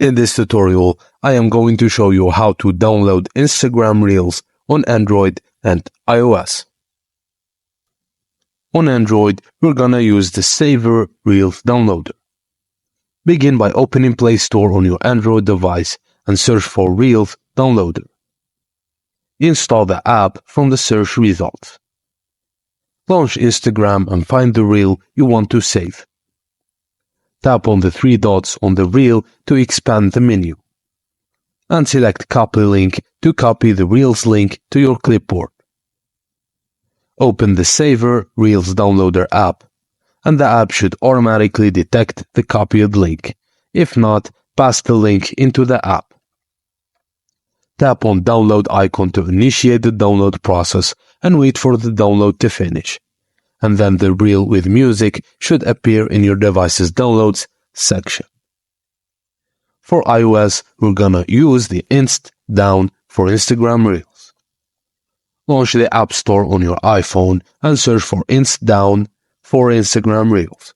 In this tutorial, I am going to show you how to download Instagram Reels on Android and iOS. On Android, we're gonna use the Savor Reels downloader. Begin by opening Play Store on your Android device and search for Reels downloader. Install the app from the search results. Launch Instagram and find the reel you want to save. Tap on the three dots on the reel to expand the menu. And select Copy Link to copy the Reels link to your clipboard. Open the Savor Reels downloader app, and the app should automatically detect the copied link. If not, paste the link into the app. Tap on Download icon to initiate the download process and wait for the download to finish. And then the reel with music should appear in your device's Downloads section. For iOS, we're gonna use the Inst Down for Instagram Reels. Launch the App Store on your iPhone and search for Inst Down for Instagram Reels.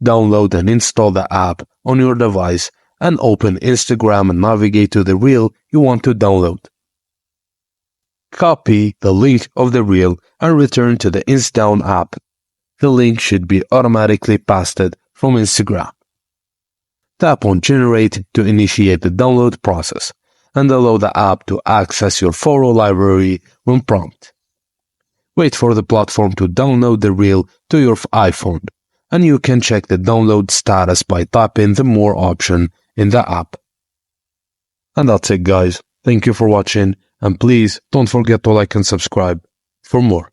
Download and install the app on your device and open Instagram and navigate to the reel you want to download. Copy the link of the reel and return to the Inst Down app. The link should be automatically pasted from Instagram. Tap on Generate to initiate the download process and allow the app to access your photo library when prompted. Wait for the platform to download the reel to your iPhone, and you can check the download status by tapping the More option in the app. And that's it, guys. Thank you for watching, and please don't forget to like and subscribe for more.